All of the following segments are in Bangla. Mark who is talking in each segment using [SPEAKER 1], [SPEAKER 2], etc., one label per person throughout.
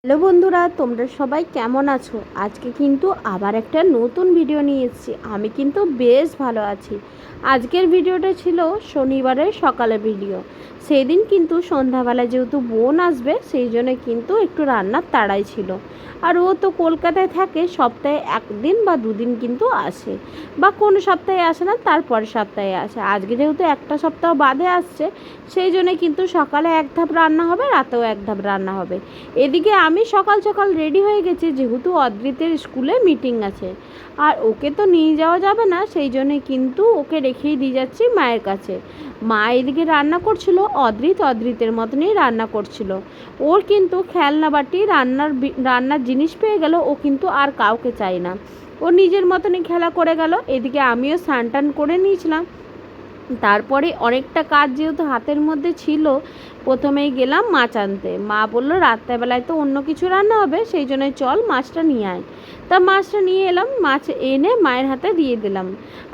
[SPEAKER 1] হ্যালো বন্ধুরা, তোমরা সবাই কেমন আছো? আজকে কিন্তু আবার একটা নতুন ভিডিও নিয়ে এসেছি। আমি কিন্তু বেশ ভালো আছি। আজকের ভিডিওটা ছিল শনিবারের সকালে ভিডিও। সেই দিন কিন্তু সন্ধ্যাবেলা যেহেতু বোন আসবে, সেই জন্য কিন্তু একটু রান্নার তাড়াই ছিল। আর ও তো কলকাতায় থাকে, সপ্তাহে একদিন বা দুদিন কিন্তু আসে, বা কোনো সপ্তাহে আসে না, তারপরের সপ্তাহে আসে। আজকে যেহেতু একটা সপ্তাহ বাদে আসছে, সেই জন্য কিন্তু সকালে এক ধাপ রান্না হবে, রাতেও এক ধাপ রান্না হবে। এদিকে আমি সকাল সকাল রেডি হয়ে গেছি, যেহেতু অদ্রিতের স্কুলে মিটিং আছে আর ওকে তো নিয়ে যাওয়া যাবে না, সেই জন্যে কিন্তু ওকে রেখেই দিয়ে যাচ্ছি মায়ের কাছে। মা এদিকে রান্না করছিল, অদ্রিতের মতনই রান্না করছিল। ওর কিন্তু খেলনা বাটি রান্নার জিনিস পেয়ে গেল, ও কিন্তু আর কাউকে চায় না, ও নিজের মতনই খেলা করে গেল। এদিকে আমিও স্নান টান করে নিয়েছিলাম। তারপরে অনেকটা কাজ যেহেতু হাতের মধ্যে ছিল, প্রথমেই গেলাম মাছ আনতে। মা বলল রাত্রেবেলায় তো অন্য কিছু রান্না হবে, সেই জন্য চল মাছটা নিয়ে আয়। তা মাছটা নিয়ে এলাম, মাছ এনে মায়ের হাতে দিয়ে দিলাম।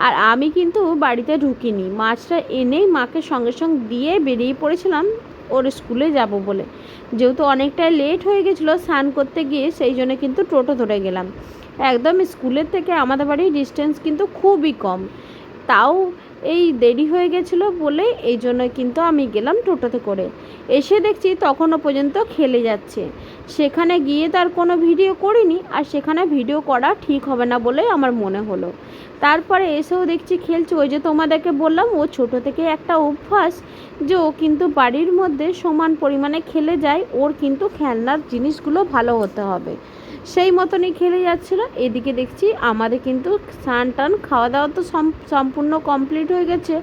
[SPEAKER 1] আর আমি কিন্তু বাড়িতে ঢুকিনি, মাছটা এনেই মাকে সঙ্গে সঙ্গে দিয়ে বেরিয়ে পড়েছিলাম ওর স্কুলে যাব বলে। যেহেতু অনেকটাই লেট হয়ে গেছিলো স্নান করতে গিয়ে, সেই জন্য কিন্তু টোটো ধরে গেলাম। একদম স্কুলের থেকে আমাদের বাড়ির ডিস্টেন্স কিন্তু খুবই কম, তাও এই দেরি হয়ে গেছিলো বলে এই জন্য কিন্তু আমি গেলাম টোটোতে করে। এসে দেখছি তখনও পর্যন্ত খেলে যাচ্ছে। সেখানে গিয়ে তার কোনো ভিডিও করিনি, আর সেখানে ভিডিও করা ঠিক হবে না বলেই আমার মনে হলো। তারপরে এসেও দেখছি খেলছে। ওই যে তোমাদেরকে বললাম, ও ছোটো থেকে একটা অভ্যাস যে ও কিন্তু বাড়ির মধ্যে সমান পরিমাণে খেলে যায়, ওর কিন্তু খেলনার জিনিসগুলো ভালো হতে হবে, সেই মতনই খেলে যাচ্ছিলো। এদিকে দেখছি আমাদের কিন্তু স্নান টান খাওয়া দাওয়া তো সম্পূর্ণ কমপ্লিট হয়ে গেছে,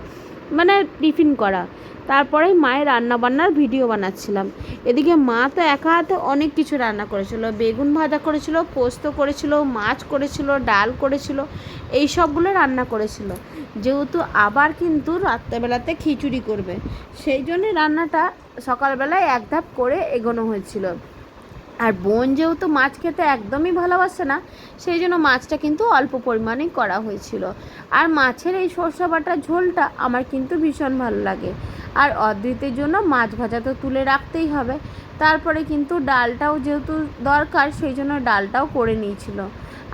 [SPEAKER 1] মানে টিফিন করা। তারপরে মায়ের রান্নাবান্নার ভিডিও বানাচ্ছিলাম। এদিকে মা তো একা হাতে অনেক কিছু রান্না করেছিল, বেগুন ভাজা করেছিল, পোস্ত করেছিল, মাছ করেছিল, ডাল করেছিল, এই সবগুলো রান্না করেছিল। যেহেতু আবার কিন্তু রাত্রেবেলাতে খিচুড়ি করবে, সেই জন্যে রান্নাটা সকালবেলায় এক ধাপ করে এগোনো হয়েছিল। আর বোন যেহেতু মাছ খেতে একদমই ভালোবাসে না, সেই জন্য মাছটা কিন্তু অল্প পরিমাণেই করা হয়েছিল। আর মাছের এই সরষে বাটার ঝোলটা আমার কিন্তু ভীষণ ভালো লাগে। আর অদ্রিতের জন্য মাছ ভাজা তো তুলে রাখতেই হবে। তারপরে কিন্তু ডালটাও যেহেতু দরকার, সেই জন্য ডালটাও করে নিয়েছিল।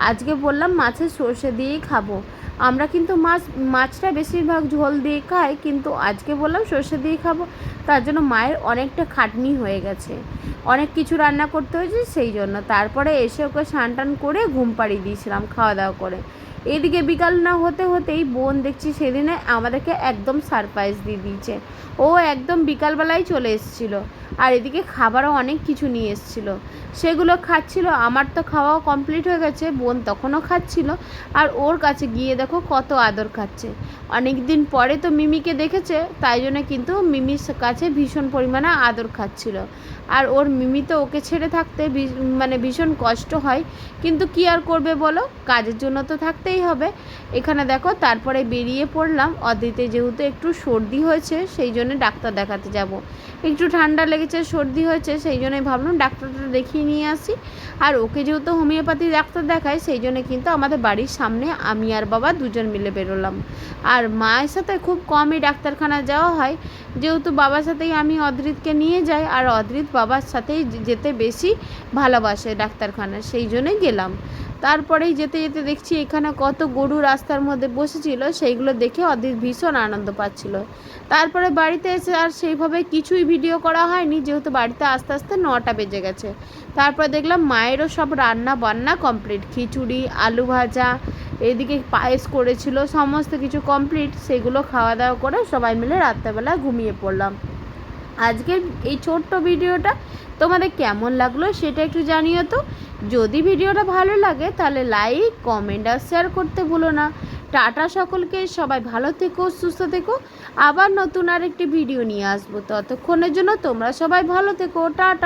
[SPEAKER 1] আজকে বললাম মাছের সর্ষে দিয়েই খাবো। আমরা কিন্তু মাছটা বেশিরভাগ ঝোল দিয়ে খাই, কিন্তু আজকে বললাম সর্ষে দিয়ে খাবো। তার জন্য মায়ের অনেকটা খাটনি হয়ে গেছে, অনেক কিছু রান্না করতে হয়েছে, সেই জন্য। তারপরে এসে ওকে স্নান টান করে ঘুম পাড়িয়ে দিয়েছিলাম খাওয়া দাওয়া করে। এদিকে বিকাল না হতে হতেই বোন দেখছি সেদিনে আমাদেরকে একদম সারপ্রাইজ দিয়ে দিয়েছে। ও একদম বিকালবেলায় চলে এসেছিলো, আর এদিকে খাবারও অনেক কিছু নিয়ে এসেছিলো, সেগুলো খাচ্ছিল। আমার তো খাওয়াও কমপ্লিট হয়ে গেছে, বোন তখনও খাচ্ছিল। আর ওর কাছে গিয়ে দেখো কত আদর খাচ্ছে। অনেক দিন পরে তো মিমিকে দেখেছে, তাই জন্য কিন্তু মিমির কাছে ভীষণ পরিমাণে আদর খাচ্ছিল। আর ওর মিমি তো ওকে ছেড়ে থাকতে মানে ভীষণ কষ্ট হয়, কিন্তু কি আর করবে বলো, কাজের জন্য তো থাকতেই হবে। এখানে দেখো তারপরে বেরিয়ে পড়লাম। অদিতে যেহেতু একটু সর্দি হয়েছে, সেই জন্য ডাক্তার দেখাতে যাব। একটু ঠান্ডা লেগেছে, সর্দি হয়েছে, সেই জন্যই ভাবলাম ডাক্তারটা দেখিয়ে নিয়ে আসি। আর ওকে যেহেতু হোমিওপ্যাথি ডাক্তার দেখায়, সেই জন্য কিন্তু আমাদের বাড়ির সামনে আমি আর বাবা দুজন মিলে বেরোলাম। আর মায়ের সাথে খুব কমই ডাক্তারখানা যাওয়া হয়, যেহেতু বাবার সাথেই আমি অদ্রিতকে নিয়ে যাই, আর অদ্রিত বাবার সাথেই যেতে বেশি ভালোবাসে ডাক্তারখানা, সেই জন্যই গেলাম। তারপরেই যেতে যেতে দেখছি এখানে কত গরু রাস্তার মধ্যে বসেছিল, সেইগুলো দেখে অদ্রিত ভীষণ আনন্দ পাচ্ছিল। তারপরে বাড়িতে এসে আর সেইভাবে কিছুই ভিডিও করা হয়নি, যেহেতু বাড়িতে আস্তে আস্তে 9টা বেজে গেছে। তারপর দেখলাম মায়েরও সব রান্না বান্না কমপ্লিট, খিচুড়ি, আলু ভাজা, এদিকে পায়েস করেছিল, সমস্ত কিছু কমপ্লিট। সেগুলো খাওয়া দাওয়া করে সবাই মিলে রাত্রেবেলা ঘুমিয়ে পড়লাম। আজকের এই ছোট্ট ভিডিওটা তোমাদের কেমন লাগলো সেটা একটু জানিও তো। যদি ভিডিওটা ভালো লাগে তাহলে লাইক, কমেন্ট আর শেয়ার করতে ভুলো না। টাটা সকলকে, সবাই ভালো থেকো, সুস্থ থেকো। আবার নতুন আরেকটি ভিডিও নিয়ে আসবো, ততক্ষণের জন্য তোমরা সবাই ভালো থেকো, টাটা।